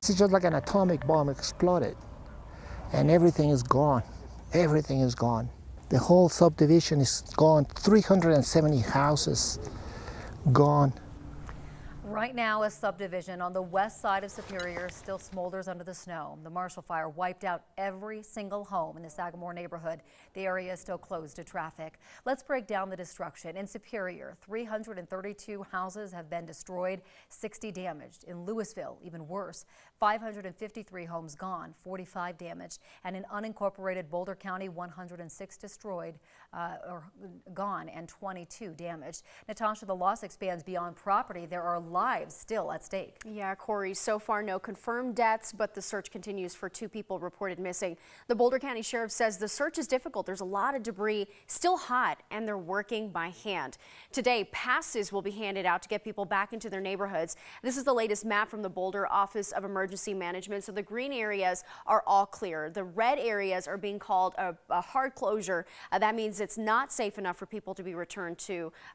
It's just like an atomic bomb exploded, and everything is gone. Everything is gone. The whole subdivision is gone. 370 houses gone. Right now, a subdivision on the west side of Superior still smolders under the snow. The Marshall Fire wiped out every single home in the Sagamore neighborhood. The area is still closed to traffic. Let's break down the destruction. In Superior, 332 houses have been destroyed, 60 damaged. In Louisville, even worse, 553 homes gone, 45 damaged. And in unincorporated Boulder County, 106 destroyed or gone and 22 damaged. Natasha, the loss expands beyond property. There are lives still at stake. Yeah, Corey, so far no confirmed deaths, but the search continues for 2 people reported missing. The Boulder County Sheriff says the search is difficult. There's a lot of debris, still hot, and they're working by hand. Today, passes will be handed out to get people back into their neighborhoods. This is the latest map from the Boulder Office of Emergency Management. So the green areas are all clear. The red areas are being called a hard closure. That means it's not safe enough for people to be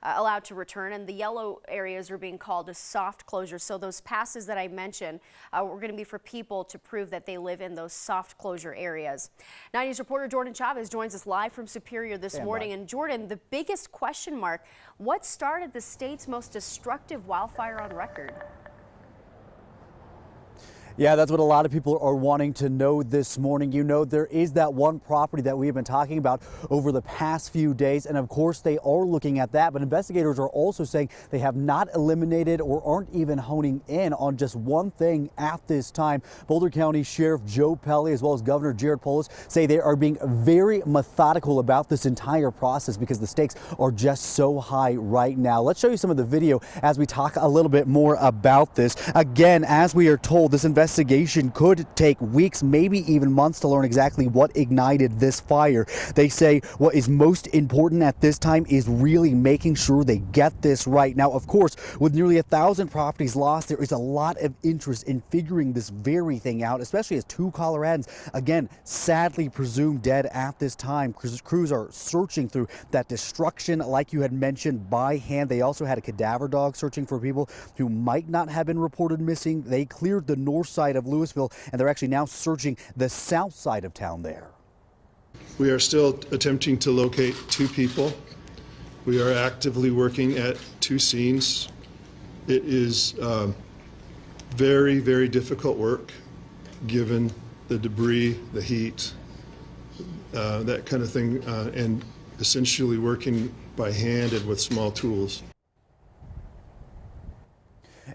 allowed to return, and the yellow areas are being called a soft closure. So those passes that I mentioned were going to be for people to prove that they live in those soft closure areas. 9 News reporter Jordan Chavez joins us live from Superior this morning. And Jordan, the biggest question mark, what started the state's most destructive wildfire on record? Yeah, that's what a lot of people are wanting to know this morning. You know, there is that one property that we have been talking about over the past few days, and of course they are looking at that, but investigators are also saying they have not eliminated or aren't even honing in on just one thing at this time. Boulder County Sheriff Joe Pelley as well as Governor Jared Polis say they are being very methodical about this entire process because the stakes are just so high right now. Let's show you some of the video as we talk a little bit more about this. Again, as we are told, this investigation could take weeks, maybe even months to learn exactly what ignited this fire. They say what is most important at this time is really making sure they get this right. Now, of course, with nearly 1,000 properties lost, there is a lot of interest in figuring this very thing out, especially as 2 Coloradans, again, sadly presumed dead at this time. Crews are searching through that destruction, like you had mentioned, by hand. They also had a cadaver dog searching for people who might not have been reported missing. They cleared the north side of Louisville, and they're actually now searching the south side of town there. We are still attempting to locate 2 people. We are actively working at 2 scenes. It is very, very difficult work given the debris, the heat, that kind of thing, and essentially working by hand and with small tools.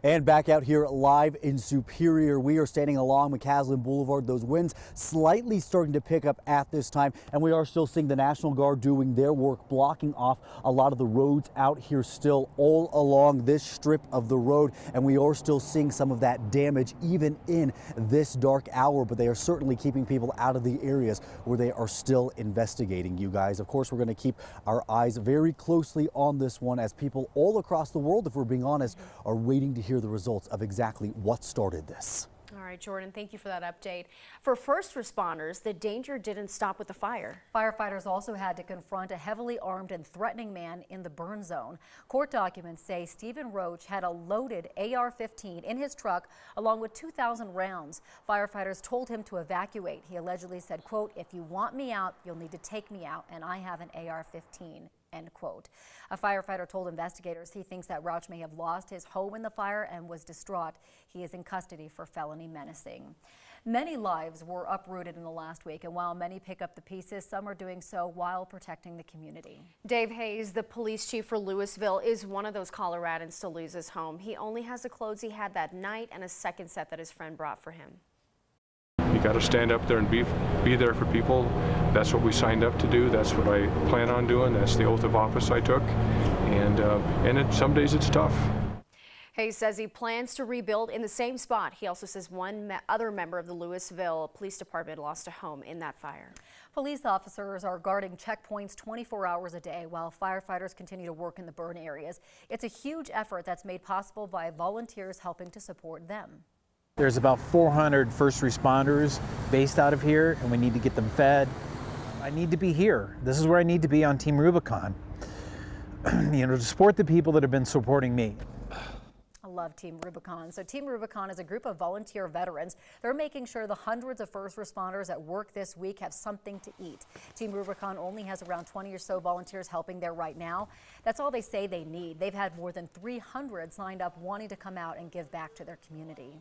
And back out here live in Superior, we are standing along McCaslin Boulevard. Those winds slightly starting to pick up at this time, and we are still seeing the National Guard doing their work, blocking off a lot of the roads out here still all along this strip of the road, and we are still seeing some of that damage even in this dark hour, but they are certainly keeping people out of the areas where they are still investigating, you guys. Of course, we're going to keep our eyes very closely on this one as people all across the world, if we're being honest, are waiting to hear the results of exactly what started this. All right, Jordan, thank you for that update. For first responders, the danger didn't stop with the fire. Firefighters also had to confront a heavily armed and threatening man in the burn zone. Court documents say Stephen Roach had a loaded AR-15 in his truck along with 2,000 rounds. Firefighters told him to evacuate. He allegedly said, quote, "If you want me out, you'll need to take me out, and I have an AR-15. End quote. A firefighter told investigators he thinks that Rauch may have lost his home in the fire and was distraught. He is in custody for felony menacing. Many lives were uprooted in the last week, and while many pick up the pieces, some are doing so while protecting the community. Dave Hayes, the police chief for Louisville, is one of those Coloradans to lose his home. He only has the clothes he had that night and a second set that his friend brought for him. You got to stand up there and be there for people. That's what we signed up to do. That's what I plan on doing. That's the oath of office I took. And some days it's tough. Hayes says he plans to rebuild in the same spot. He also says one other member of the Louisville Police Department lost a home in that fire. Police officers are guarding checkpoints 24 hours a day while firefighters continue to work in the burn areas. It's a huge effort that's made possible by volunteers helping to support them. There's about 400 first responders based out of here, and we need to get them fed. I need to be here. This is where I need to be on Team Rubicon, to support the people that have been supporting me. love Team Rubicon. So Team Rubicon is a group of volunteer veterans. They're making sure the hundreds of first responders at work this week have something to eat. Team Rubicon only has around 20 or so volunteers helping there right now. That's all they say they need. They've had more than 300 signed up wanting to come out and give back to their community.